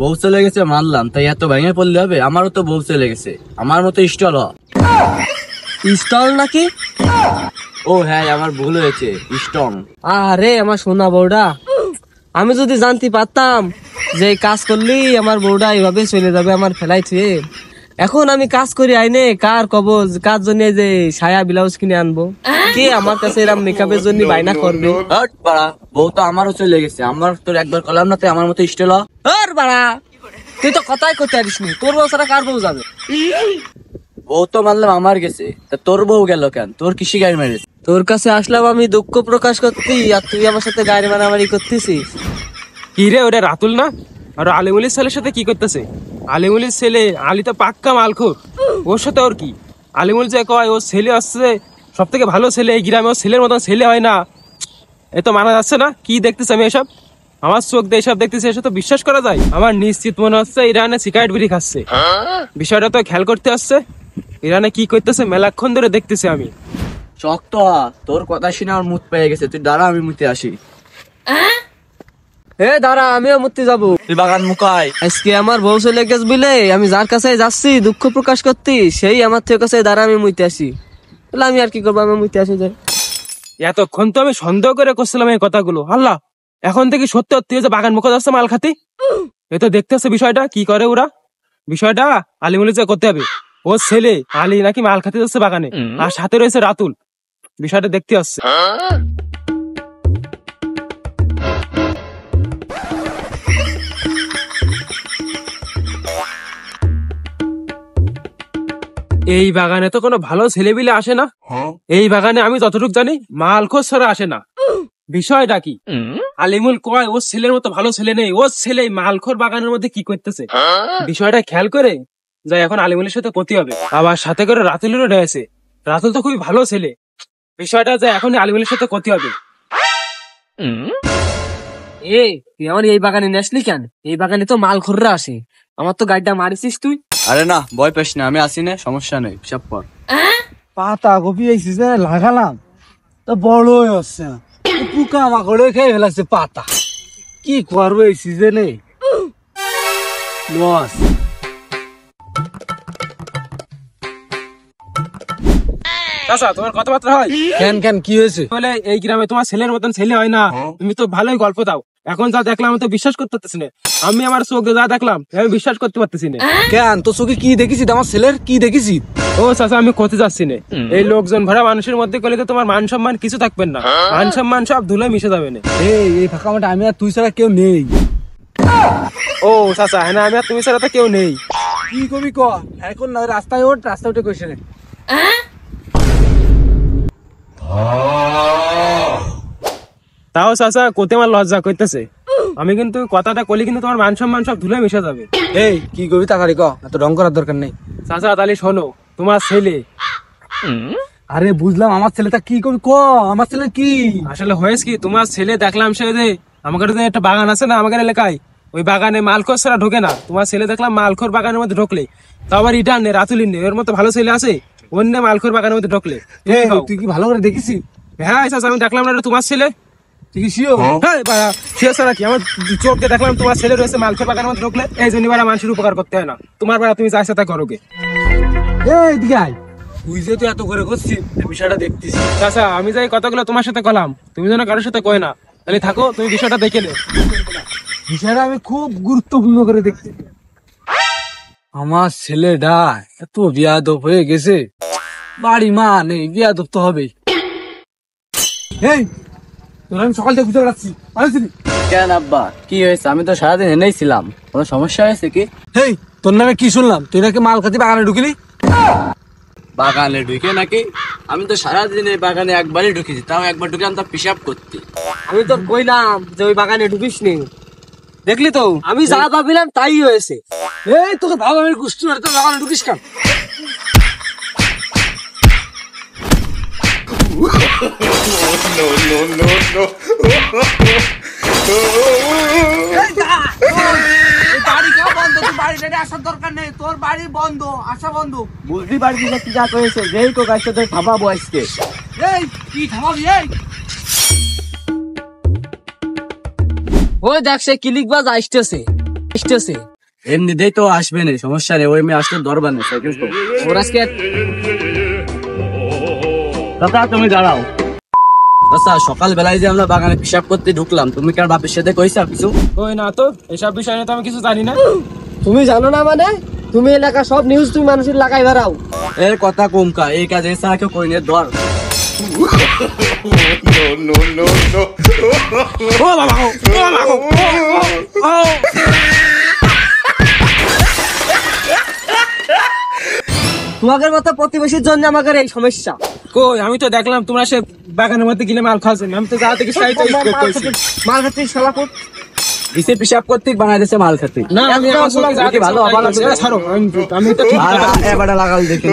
বউ চলে গেছে মানলাম, তাই এত ভেঙে পড়লে হবে? আমারও তো বউ চলে গেছে, আমার মতো স্টল স্টল নাকি? ও হ্যাঁ, আমার ভুল হয়েছে, স্টং। আরে আমার সোনা বউটা, আমি যদি জানতে পারতাম যে কাজ করলি আমার বউটা এইভাবে চলে যাবে আমার ফেলাই থুয়ে, এখন আমি কাজ করি আইনে কার কবজ কার জন্য যে সায়া ব্লাউজ কিনে আনবো, কে আমার কাছে এরকম মেকআপের জন্য বায়না করবে? বউ তো আমারও চলে গেছে, আমার তোর একবার করলাম না, তাই আমার মতো স্টল। আর বাড়া, তুই তো কথাই করতে পারিস নি, তোর বউ ছাড়া কার বউ যাবে? বউ তো মানলাম আমার গেছে, তা তোর বউ গেল কেন? তোর কিসি গাড়ি মেরেছে? তোর কাছে আসলাম আমি দুঃখ প্রকাশ করতে, আর তুই আমার সাথে গাড়ি মারামারি করতেছিস। কি রে, ওটা রাতুল না? আর আলিমুলির ছেলের সাথে কি করতেছে? আলিমুলির ছেলে, আলি তো পাক্কা মালখোর, ওর সাথে ওর কি? আলিমুল যে কয় ওর ছেলে আসছে সব থেকে ভালো ছেলে এই গ্রামে, ওর ছেলের মতন ছেলে হয় না, এ তো মানা যাচ্ছে না। কি দেখতেছি আমি এসব? আমার চোখ দিয়ে এসব দেখতেছি, এসব তো বিশ্বাস করা যায়? আমার নিশ্চিত মনে হচ্ছে ইরানে সিগারেট বিড়ি খাচ্ছে। বিষয়টা তো খেয়াল করতে আসছে, ইরানে কি করতেছে মেলাক্ষণ ধরে দেখতেছি আমি। শক্ত তোর কথা শুনে আমার মুখ পেয়ে গেছে, তুই দাঁড়া আমি মুতে আসি। এ দাঁড়া, আমিও মরতে যাবো। তুই বাগান মুকাই। আজকে আমার বউ চলে গেছে বলে আমি যার কাছে যাচ্ছি দুঃখ প্রকাশ করতে, সেই আমার থেকে কাছে দাঁড়া আমি মুইতে আসি। তাহলে আমি আর কি করবো, আমি মুইতে আসি যাই। এতক্ষণ তো আমি সন্দেহ করে করছিলাম এই কথাগুলো, আল্লাহ এখন থেকে সত্যি সত্যি যে বাগান মুখে যাচ্ছে মাল খাতি। এ তো দেখতে হচ্ছে বিষয়টা কি করে ওরা। বিষয়টা আলিমুলি যে করতে হবে, ও ছেলে আলী নাকি মাল খাতে যাচ্ছে বাগানে, আর সাথে রয়েছে রাতুল। বিষয়টা দেখতে আসছে। এই বাগানে তো কোনো ভালো ছেলেবিলে আসে না, এই বাগানে আমি যতটুকু জানি মালখোর ছাড়া আসে না। বিষয়টা কি? আলিমুল কয় ওর ছেলের মতো ভালো ছেলে নেই, ওর ছেলে মালখোর বাগানের মধ্যে কি করতেছে। বিষয়টা খেয়াল করে যাই এখন আলিমুলের সাথে করতে হবে, আবার সাথে করে রাতুলেরও রয়েছে। রাতুল তো খুবই ভালো ছেলে, বিষয়টা যে এখন আলিমুলের সাথে করতে হবে। এ তুই আমার এই বাগানে নেসলি কেন? এই বাগানে তো মাল খররা আসে, আমার তো গাড়িটা মারিছিস তুই। আরে না, ভয় পাস না, আমি আসি না, সমস্যা নেই, সব পর। পাতা কপি এই সিজনে লাগালাম তো বড়ই হচ্ছে না, পোকা মাকড়ে খেয়ে ফেলাচ্ছে পাতা। কি করবো এই সিজনে, লস। চাচা তোমার কথাবার্তা হয় কেন কেন কি হয়েছে? বলে এই গ্রামে তোমার ছেলের মতন ছেলে হয় না, তুমি তো ভালোই গল্প দাও। এখন যা দেখলাম আমি তো বিশ্বাস করতে পারতেছি না, আমি আমার চোখে যা দেখলাম আমি বিশ্বাস করতে পারতেছি না। কেন তোর চোখে কি দেখেছি? আমার ছেলের কি দেখেছি? ও চাচা আমি করতে যাচ্ছি না, এই লোকজন ভরা মানুষের মধ্যে করলে তো তোমার মান সম্মান কিছু থাকবেন না, মান সম্মান সব ধুলে মিশে যাবে না। এই ফাঁকা মাঠে আমি আর তুই ছাড়া কেউ নেই। ও চাচা হ্যাঁ না, আমি আর তুমি ছাড়া তো কেউ নেই। কি কবি ক এখন না, রাস্তায় ওঠ, রাস্তায় উঠে কইছে না। তাও চাচা কোতে আমার লজ্জা করতেছে, আমি কিন্তু কথাটা কলি কিন্তু তোমার মান সম্মান সব ধুলে মিশে যাবে। এই কি কবি তাকারি ক, এত রং করার দরকার নেই। চাচা তাহলে শোনো, তোমার ছেলে। আরে বুঝলাম, আমার ছেলেটা কি কবি ক, আমার ছেলে কি আসলে হয়েছে কি, তোমার ছেলে দেখলাম সে যে আমাদের যে একটা বাগান আছে না আমাদের এলাকায়, ওই বাগানে মালখোর ছাড়া ঢোকে না। তোমার ছেলে দেখলাম মালখোর বাগানের মধ্যে ঢুকলে, তো আবার রিটার্ন নেই, রাতুলিন নেই, ওর মতো ভালো ছেলে আছে অন্য মালখোর বাগানের মধ্যে ঢুকলে। তুই কি ভালো করে দেখেছি? হ্যাঁ চাচা আমি দেখলাম না, তোমার ছেলে। তুই কি শিও? হ্যাঁ ছাড়া কি, আমার চোখে দেখলাম তোমার ছেলে রয়েছে মালখোর বাগানের মধ্যে ঢুকলে। এই জন্য বারা মানুষের উপকার করতে হয় না, তোমার বারা তুমি যা সাথে করো গে। এই দিকে আয়, তুই যে তুই এত করে করছিস বিষয়টা দেখতিস। চাচা আমি যাই কথাগুলো তোমার সাথে কলাম, তুমি যেন কারোর সাথে কয় না, তাহলে থাকো তুমি বিষয়টা দেখে নে। বিষয়টা আমি খুব গুরুত্বপূর্ণ করে দেখছি। আমার ছেলেটা এত বিয়াদব হয়ে গেছে, বাড়ি মা নেই, বিয়াদব তো হবেই। এই তোর আমি সকাল থেকে খুঁজে বেড়াচ্ছি, কেন আব্বা কি হয়েছে? আমি তো সারাদিন এনেই ছিলাম, কোনো সমস্যা হয়েছে কি? হেই তোর নামে কি শুনলাম? তুই নাকি মাল খাতি বাগানে ঢুকিলি? বাগানে ঢুকে নাকি? আমি তো সারাদিন এই বাগানে একবারই ঢুকেছি, তাও একবার ঢুকলাম তা পিসাব করতে। আমি তো কইলাম যে ওই বাগানে ঢুকিস নি, দেখলি তো আমি যা ভাবিলাম তাই হয়েছে। এই তোকে ভাব আমি কুষ্টি মারতে বাগানে ঢুকিস কেন? বুঝতে পারছি না কি যা করেছে, যেই তো গাছটা তোর থামাবো আজকে। ওই দেখ সে কিলিকবাজ আসতেছে, আসতেছে এমনিতেই তো আসবে না, সমস্যা নেই, ওই মেয়ে আসলে দরবার নেই সাইকেল তো। ওর আজকে দাদা তুমি দাঁড়াও। আচ্ছা সকাল বেলায় যে আমরা বাগানে পিশাব করতে ঢুকলাম, তুমি কি আর বাপের সাথে কইছা কিছু? ওই না তো, এসব বিষয় নিয়ে তো আমি কিছু জানি না। তুমি জানো না মানে? তুমি এলাকা সব নিউজ তুমি মানুষের লাগাই বেড়াও। এর কথা কমকা, এই কাজ এছাড়া কেউ কই নিয়ে ধর। তোমাদের মতো প্রতিবেশীর জন্য আমাদের এই সমস্যা। কই আমি তো দেখলাম তোমরা সে বাগানের মধ্যে গিলে মাল খাওয়াছেন, আমি তো যা থেকে মাল খাচ্ছিস শালাপুত। দিছে পিশাব করতে বানাই দিছে মাল খাতে। না আমি এখন শুনলাম কি ভালো আবার লাগছে? ছাড়ো, আমি তো ঠিক আর এবারে লাগাল দেখি।